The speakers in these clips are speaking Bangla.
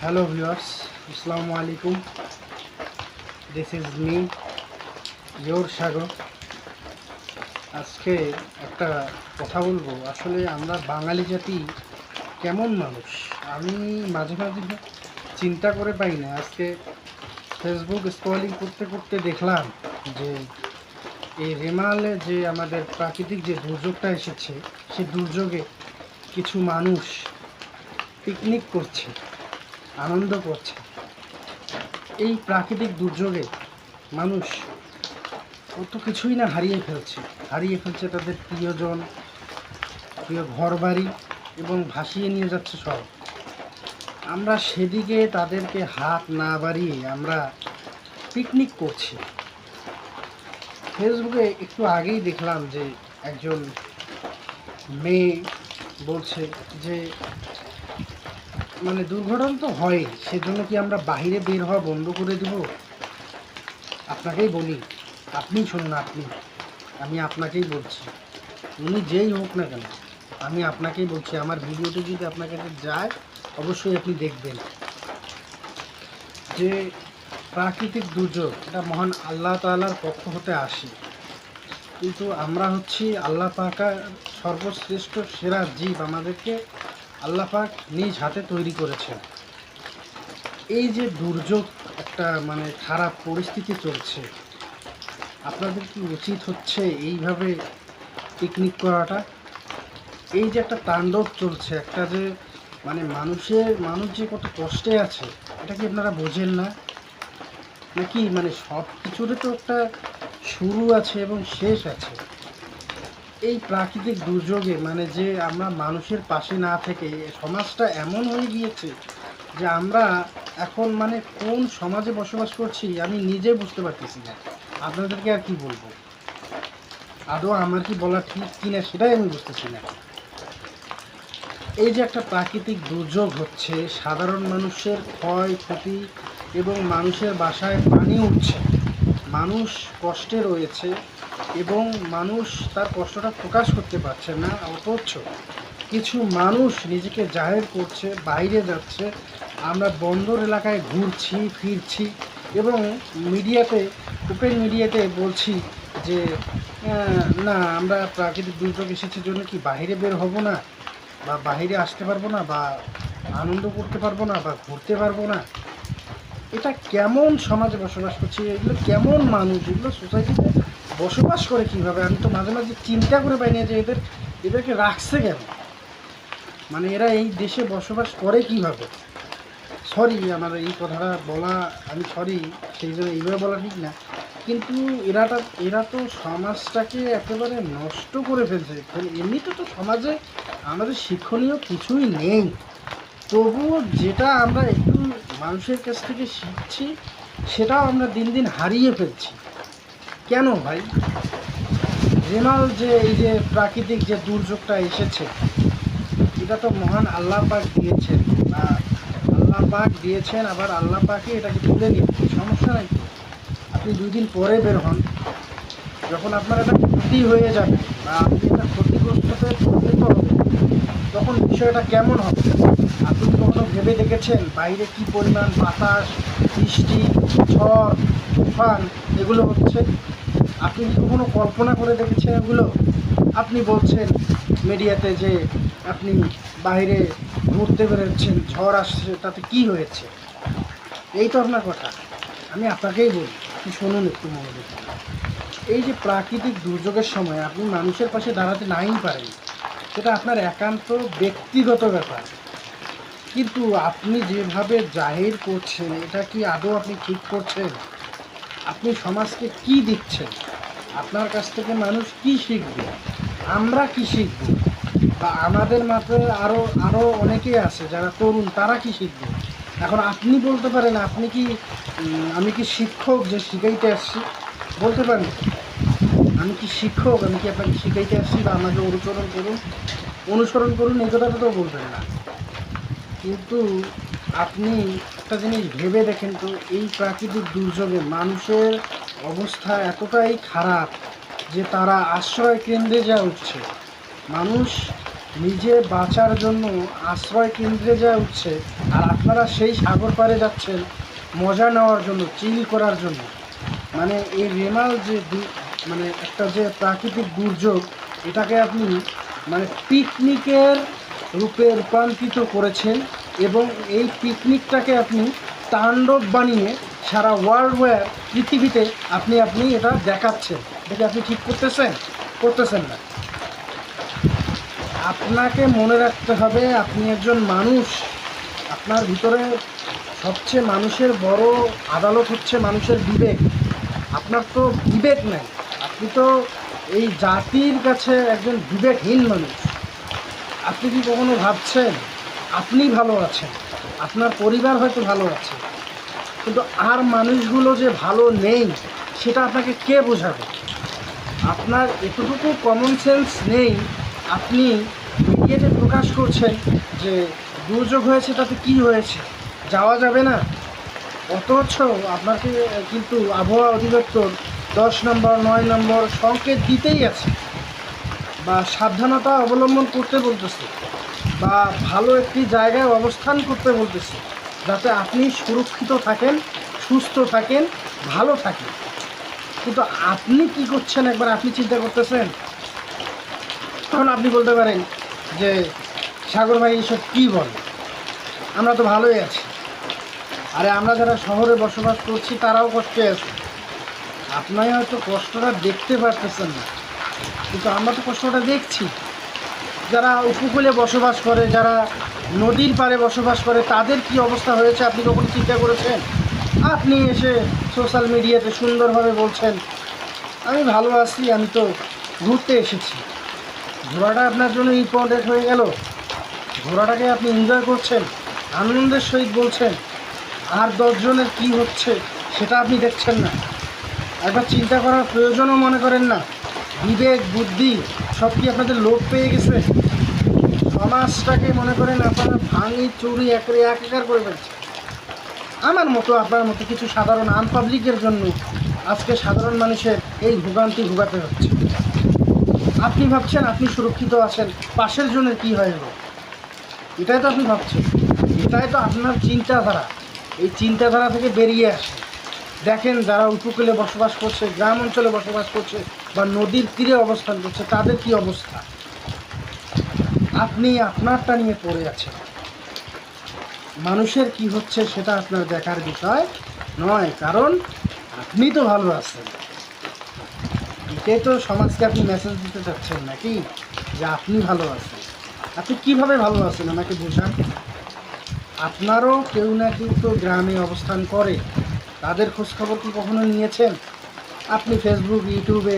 Hello viewers, Assalamu alaikum. This is me, your Sago. আজকে একটা কথা বলবো। আসলে আমরা বাঙালি জাতি কেমন মানুষ আমি মাঝে মাঝে চিন্তা করে পাই না। আজকে ফেসবুক স্ক্রলিং করতে করতে দেখলাম যে এই রেমালে যে আমাদের প্রাকৃতিক যে দুর্যোগটা এসেছে, সেই দুর্যোগে কিছু মানুষ পিকনিক করছে, আনন্দ করছে। এই প্রাকৃতিক দুর্যোগে মানুষ কত কিছুই না হারিয়ে ফেলছে তাদের প্রিয়জন, প্রিয় ঘরবাড়ি এবং ভাসিয়ে নিয়ে যাচ্ছে সব। আমরা সেদিকে তাদেরকে হাত না বাড়িয়ে আমরা পিকনিক করছি। ফেসবুকে একটু আগেই দেখলাম যে একজন মেয়ে বলছে যে দুর্ঘটনা তো হয়, সেজন্য কি আমরা বাইরে বের হওয়া বন্ধ করে দেব? আপনাকেই বলি, আপনি শুনুন, আমি আপনাকেই বলছি, উনি যেই হোক না কেন, আমি আপনাকেই বলছি। আমার ভিডিওটি যদি আপনার কাছে যায়, অবশ্যই আপনি দেখবেন যে প্রাকৃতিক দুর্যোগ এটা মহান আল্লাহ তাআলার পক্ষ হতে আসে, কিন্তু আমরা হচ্ছি আল্লাহ পাকের সর্বশ্রেষ্ঠ সেরা জীব। আমাদেরকে আল্লাহ পাক নিজ হাতে তৈরি করেছেন। এই যে দুর্যোগ একটা খারাপ পরিস্থিতি চলছে, আপনাদের কি উচিত হচ্ছে এইভাবে পিকনিক করাটা? এই যে একটা তাণ্ডব চলছে, একটা যে মানুষ যে কত কষ্টে আছে, এটা কি আপনারা বোঝেন না? নাকি সব কিছুরই তো একটা শুরু আছে এবং শেষ আছে। এই প্রাকৃতিক দুর্যোগে যে আমরা মানুষের পাশে না থেকে সমাজটা এমন হয়ে গিয়েছে যে আমরা এখন কোন সমাজে বসবাস করছি আমি নিজে বুঝতে পারতেছি না। আপনাদেরকে আর কি বলবো, আদৌ আমার কি বলা ঠিক কিনা সেটাই আমি বুঝতেছি না। এই যে একটা প্রাকৃতিক দুর্যোগ হচ্ছে, সাধারণ মানুষের ক্ষয়ক্ষতি এবং মানুষের বাসায় পানি উঠছে, মানুষ কষ্টে রয়েছে এবং মানুষ তার কষ্টটা প্রকাশ করতে পারছে না। অথচ কিছু মানুষ নিজেকে জাহের করছে, বাইরে যাচ্ছে। আমরা বন্দর এলাকায় ঘুরছি ফিরছি এবং ওপেন মিডিয়াতে বলছি যে না, আমরা প্রাকৃতিক দুর্যোগ এসেছে জন্য কি বাইরে বের হব না, বা বাইরে আসতে পারবো না, বা আনন্দ করতে পারবো না, বা ঘুরতে পারবো না। এটা কেমন সমাজে বসবাস করছে? এগুলো কেমন মানুষ? এগুলো সোসাইটিতে বসবাস করে কীভাবে? আমি তো মাঝে মাঝে চিন্তা করে পাই না যে এদেরকে রাখছে কেন, এরা এই দেশে বসবাস করে কীভাবে। সরি, আমার এই কথাটা বলা, আমি সরি, সেই জন্য এইভাবে বলা ঠিক না, কিন্তু এরা তো সমাজটাকে একেবারে নষ্ট করে ফেলছে। এমনিতে তো সমাজে আমাদের শিক্ষণীয় কিছুই নেই, তবুও যেটা আমরা একটু মানুষের কাছ থেকে শিখছি সেটাও আমরা দিন দিন হারিয়ে ফেলছি। কেন ভাই? রেমাল যে এই যে প্রাকৃতিক যে দুর্যোগটা এসেছে, এটা তো মহান আল্লাহ পাক দিয়েছেন, আবার আল্লাহ পাকে এটাকে তুলে নিচ্ছে, সমস্যা নাই। আপনি 2 দিন পরে বের হন, যখন আপনার একটা ক্ষতি হয়ে যাবে বা আপনি একটা ক্ষতিগ্রস্ততে পরিণত হবে, তখন বিষয়টা কেমন হবে? আপনি কখনো ভেবে দেখেছেন বাইরে কি পরিমাণ বাতাস, বৃষ্টি, ঝড়, তুফান এগুলো হচ্ছে? আপনি কি কখনো কল্পনা করে দেখেছেন এগুলো? আপনি বলছেন মিডিয়াতে যে আপনি বাইরে ঘুরতে বেরোচ্ছেন, ঝড় আসছে, তাতে কি হয়েছে? এই তো আপনার কথা। আমি আপনাকেই বলি, আপনি শুনুন একটু মনোযোগ। এই যে প্রাকৃতিক দুর্যোগের সময় আপনি মানুষের পাশে দাঁড়াতে নাই পারেন, সেটা আপনার একান্ত ব্যক্তিগত ব্যাপার, কিন্তু আপনি যেভাবে জাহির করছেন, এটা কি আদৌ আপনি ঠিক করছেন? আপনি সমাজকে কি দিচ্ছেন? আপনার কাছ থেকে মানুষ কি শিখবে? আমরা কি শিখব? বা আমাদের মাত্র আরও অনেকেই আছে যারা তরুণ, তারা কি শিখবে? এখন আপনি বলতে পারেন, আমি কি শিক্ষক যে শিখাইতে আসছি? বলতে পারেন আমি কি শিক্ষক, আমি কি আপনাকে শিখাইতে আসছি বা আমাকে অনুসরণ করুন, এই কথাটা তো বলবেন না। কিন্তু আপনি একটা জিনিস ভেবে দেখেন তো, এই প্রাকৃতিক দুর্যোগে মানুষের অবস্থা এতটাই খারাপ যে তারা আশ্রয় কেন্দ্রে যা উঠছে, মানুষ নিজে বাঁচার জন্য আশ্রয় কেন্দ্রে যা উঠছে, আর আপনারা সেই সাগর পাড়ে যাচ্ছেন মজা নেওয়ার জন্য, চিল করার জন্য। মানে এই রেমাল যে মানে একটা যে প্রাকৃতিক দুর্যোগ, এটাকে আপনি মানে পিকনিকের রূপে রূপান্তরিত করেছেন এবং এই পিকনিকটাকে আপনি তাণ্ডব বানিয়ে সারা ওয়ার্ল্ড ওয়ার পৃথিবীতে আপনি এটা দেখাচ্ছেন। দেখে আপনি ঠিক করতেছেন না। আপনাকে মনে রাখতে হবে আপনি একজন মানুষ। আপনার ভিতরে সবচেয়ে মানুষের বড় আদালত হচ্ছে মানুষের বিবেক। আপনার তো বিবেক নেই, আপনি তো এই জাতির কাছে একজন বিবেকহীন মানুষ। আপনি কি কখনো ভাবছেন আপনি ভালো আছেন, আপনার পরিবার হয়তো ভালো আছে, কিন্তু আর মানুষগুলো যে ভালো নেই সেটা আপনাকে কে বোঝাবে? আপনার এতটুকু কমন সেন্স নেই। আপনি মিডিয়াতে প্রকাশ করছেন যে দুর্যোগ হয়েছে, তাতে কি হয়েছে, যাওয়া যাবে না। অথচ আপনাকে কিন্তু আবহাওয়া অধিদপ্তর 10 নম্বর 9 নম্বর সংকেত দিতেই আছে, বা সাবধানতা অবলম্বন করতে বলতেছে, বা ভালো একটি জায়গায় অবস্থান করতে বলতেছে, যাতে আপনি সুরক্ষিত থাকেন, সুস্থ থাকেন, ভালো থাকেন। কিন্তু আপনি কি করছেন একবার আপনি চিন্তা করতেছেন? তখন আপনি বলতে পারেন যে সাগর ভাই এসব কী বলে, আমরা তো ভালোই আছি। আরে আমরা যারা শহরে বসবাস করছি তারাও কষ্টে আছে। আপনারা হয়তো কষ্টটা দেখতে পারতেছেন না, কিন্তু আমরা তো কষ্টটা দেখছি। যারা উপকূলে বসবাস করে, যারা নদীর পাড়ে বসবাস করে, তাদের কি অবস্থা হয়েছে আপনি কখনো চিন্তা করেছেন? আপনি এসে সোশ্যাল মিডিয়াতে সুন্দরভাবে বলছেন আমি ভালো আছি, আমি তো ঘুরতে এসেছি। ঘোরাটা আপনার জন্য ইম্পর্টেন্ট হয়ে গেল? ঘোরাটাকে আপনি এনজয় করছেন, আনন্দের সহিত বলছেন, আর 10 জনের কী হচ্ছে সেটা আপনি দেখছেন না। একবার চিন্তা করার প্রয়োজনও মনে করেন না? বিবেক বুদ্ধি সব কি আপনাদের লোপ পেয়ে গেছে? সমাজটাকে মনে করেন আপনারা ভাঙি চুরি একাকার করে ফেলছে। আমার মতো আপনার মতো কিছু সাধারণ আনপাবলিকের জন্য আজকে সাধারণ মানুষের এই ভোগান্তি ভোগাতে হচ্ছে। আপনি ভাবছেন আপনি সুরক্ষিত আছেন, পাশের জনের কী হয়ে গেল, এটাই তো আপনি ভাবছেন। এটাই তো আপনার চিন্তাধারা। এই চিন্তাধারা থেকে বেরিয়ে আসে। দেখেন যারা উপকূলে বসবাস করছে, গ্রাম অঞ্চলে বসবাস করছে, বা নদীর তীরে অবস্থান করছে, তাদের কি অবস্থা। আপনি আপনারটা নিয়ে পড়ে আছেন। মানুষের কি হচ্ছে সেটা আপনার দেখার বিষয় নয়, কারণ আপনি তো ভালো আছেন। এটাই তো সমাজকে আপনি মেসেজ দিতে চাচ্ছেন নাকি, যে আপনি ভালো আছেন? আপনি কিভাবে ভালো আছেন আমাকে বোঝান। আপনারও কেউ না কেউ তো গ্রামে অবস্থান করে, তাদের খোঁজখবর কি কখনো নিয়েছেন? আপনি ফেসবুক ইউটিউবে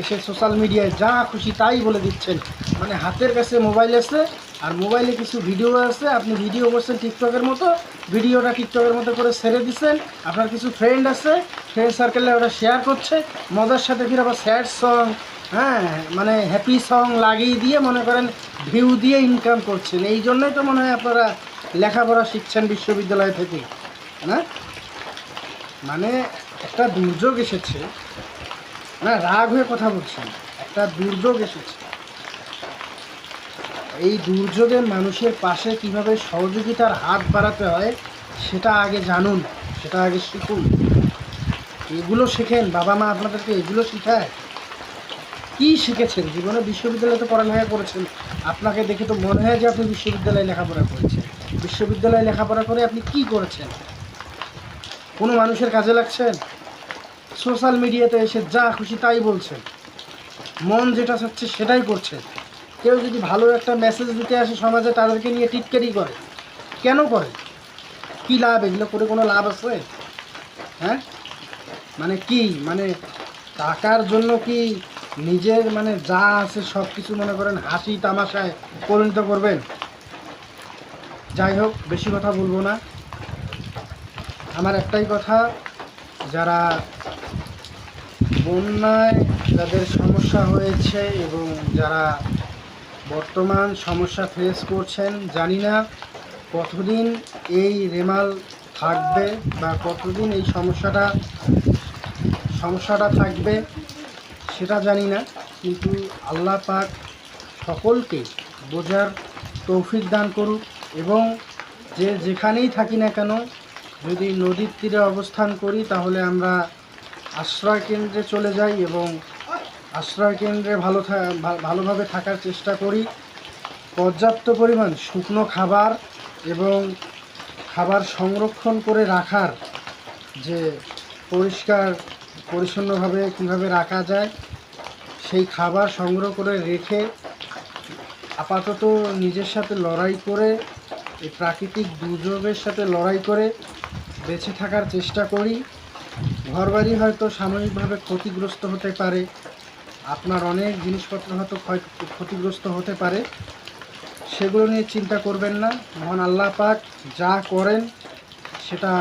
এসে সোশ্যাল মিডিয়ায় যা খুশি তাই বলে দিচ্ছেন। মানে হাতের কাছে মোবাইল আছে, আর মোবাইলে কিছু ভিডিও আছে, আপনি ভিডিও করছেন টিকটকের মতো, ভিডিওটা টিকটকের মতো করে ছেড়ে দিচ্ছেন। আপনার কিছু ফ্রেন্ড আছে, ফ্রেন্ড সার্কেলে ওটা শেয়ার করছে, মজার সাথে ফির আবার স্যাড সং, হ্যাঁ মানে হ্যাপি সং লাগিয়ে দিয়ে মনে করেন ভিউ দিয়ে ইনকাম করছেন। এই জন্যই তো মনে হয় আপনারা লেখাপড়া শিখছেন বিশ্ববিদ্যালয় থেকে, না? মানে একটা দুর্যোগ এসেছে, না রাগ হয়ে কথা বলছেন, একটা দুর্যোগ এসেছে। এই দুর্যোগে মানুষের পাশে কিভাবে সহযোগিতার হাত বাড়াতে হয় সেটা আগে জানুন, সেটা আগে শিখুন। এগুলো শেখেন, বাবা মা আপনাদেরকে এগুলো শেখায়? কী শিখেছেন জীবনে? বিশ্ববিদ্যালয়ে তো পড়ালেখা করেছেন, আপনাকে দেখে তো মনে হয় যে আপনি বিশ্ববিদ্যালয়ে লেখাপড়া করেছেন। বিশ্ববিদ্যালয়ে লেখাপড়া করে আপনি কি করেছেন? কোনো মানুষের কাজে লাগছেন? সোশ্যাল মিডিয়াতে এসে যা খুশি তাই বলছেন, মন যেটা চাচ্ছে সেটাই করছেন। কেউ যদি ভালো একটা মেসেজ দিতে আসে সমাজে, তাদেরকে নিয়ে টিটকারি করে। কেন করে? কী লাভ? এগুলো করে কোনো লাভ আছে? হ্যাঁ, মানে কি, মানে টাকার জন্য কি নিজের মানে যা আছে সব কিছু মনে করেন হাসি তামাশায় পরিণত করবেন? যাই হোক, বেশি কথা বলবো না। আমার একটাই কথা, যারা বন্যায় যাদের সমস্যা হয়েছে এবং যারা বর্তমান সমস্যা ফেস করছেন, জানি না কতদিন এই রেমাল থাকবে বা কতদিন এই সমস্যাটা থাকবে সেটা জানি না, কিন্তু আল্লাহ পাক সকলকে বোঝার তৌফিক দান করুক এবং যে যেখানেই থাকি না কেন, যদি নদীর তীরে অবস্থান করি তাহলে আমরা আশ্রয় কেন্দ্রে চলে যাই এবং আশ্রয় কেন্দ্রে ভালোভাবে থাকার চেষ্টা করি। পর্যাপ্ত পরিমাণ শুকনো খাবার এবং খাবার সংরক্ষণ করে রাখার যে পরিষ্কার পরিচ্ছন্নভাবে কীভাবে রাখা যায় সেই খাবার সংগ্রহ করে রেখে আপাতত নিজের সাথে লড়াই করে, এই প্রাকৃতিক দুর্যোগের সাথে লড়াই করে বেঁচে থাকার চেষ্টা করি। ঘরবাড়ি হয়তো সাময়িকভাবে ক্ষতিগ্রস্ত হতে পারে, আপনার অনেক জিনিসপত্র হয়তো ক্ষতিগ্রস্ত হতে পারে, সেগুলো নিয়ে চিন্তা করবেন না। মহান আল্লাহ পাক যা করেন সেটা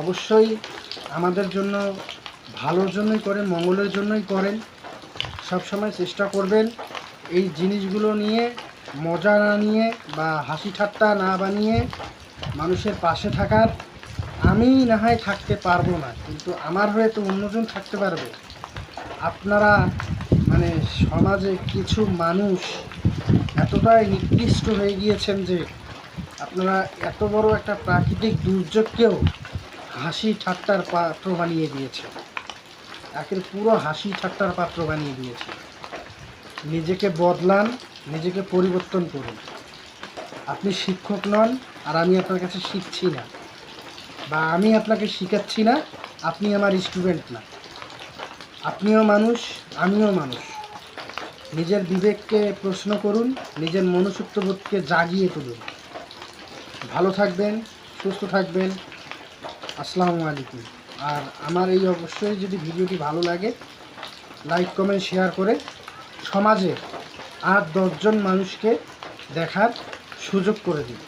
অবশ্যই আমাদের জন্য ভালোর জন্যই করেন, মঙ্গলের জন্যই করেন। সবসময় চেষ্টা করবেন এই জিনিসগুলো নিয়ে মজা না নিয়ে বা হাসি ঠাট্টা না বানিয়ে মানুষের পাশে থাকার। আমি না হয় থাকতে পারবো না, কিন্তু আমার হয়ে তো অন্যজন থাকতে পারবে। আপনারা মানে সমাজে কিছু মানুষ এতটাই নিকৃষ্ট হয়ে গিয়েছেন যে আপনারা এত বড় একটা প্রাকৃতিক দুর্যোগকেও হাসি ঠাট্টার পাত্র বানিয়ে দিয়েছেন, একের পুরো হাসি ঠাট্টার পাত্র বানিয়ে দিয়েছে। নিজেকে বদলান, নিজেকে পরিবর্তন করুন। আপনি শিক্ষক নন, আর আমি আপনার কাছে শিখছি না, বা আমি আপনাকে শেখাচ্ছি না, আপনি আমার স্টুডেন্ট না। আপনিও মানুষ, আমিও মানুষ। নিজের বিবেককে প্রশ্ন করুন, নিজের মনুষ্যত্ববোধকে জাগিয়ে তুলুন। ভালো থাকবেন, সুস্থ থাকবেন। আসসালামু আলাইকুম। আর আমার এই অবশ্যই যদি ভিডিওটি ভালো লাগে, লাইক কমেন্ট শেয়ার করে সমাজে আর 10 জন মানুষকে দেখার সুযোগ করে দিন।